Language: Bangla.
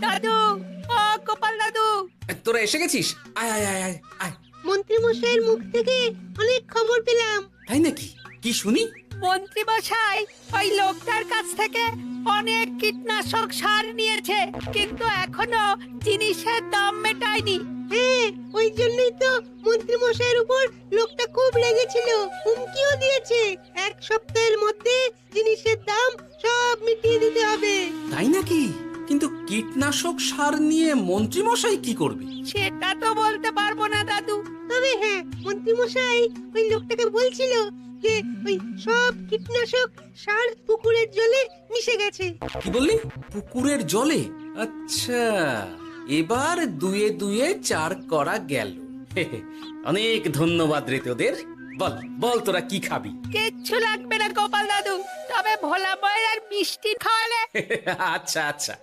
দাদু, ও গোপাল দাদু। তোরা এসে গেছিস? আয় আয় আয় আয় আয়। মন্ত্রী মশাইয়ের মুখ থেকে অনেক খবর পেলাম। তাই নাকি? কি শুনি? মন্ত্রী মশাই ওই লোকটার কাছ থেকে অনেক কীটনাশক সার নিয়েছে, কিন্তু এখনো জিনিসের দাম মেটায়নি। হ্যাঁ, ওই জন্যই তো মন্ত্রী মশাইয়ের উপর লোকটা খুব রেগেছিল, হুমকিও দিয়েছে 1 সপ্তাহের মধ্যে জিনিসের দাম সব মিটিয়ে দিতে হবে। তাই নাকি? কিন্তু কীটনাশক সার নিয়ে মন্ত্রী মশাই কি করবে? সেটা তো বলতে পারবো না দাদু। তবে হ্যাঁ, মন্ত্রী মশাই ওই লোকটাকে বলছিল যে ওই সব কীটনাশক সার পুকুরের জলে মিশে গেছে। কি বললি? পুকুরের জলে? আচ্ছা, এবার দুয়ে দুয়ে 4 করা গেল। অনেক ধন্যবাদ রে তোদের। বল বল তোরা কি খাবি? কিচ্ছু লাগবে না গোপাল দাদু, তবে ভোলা বয়ের আর মিষ্টি খাওয়ালে। আচ্ছা আচ্ছা,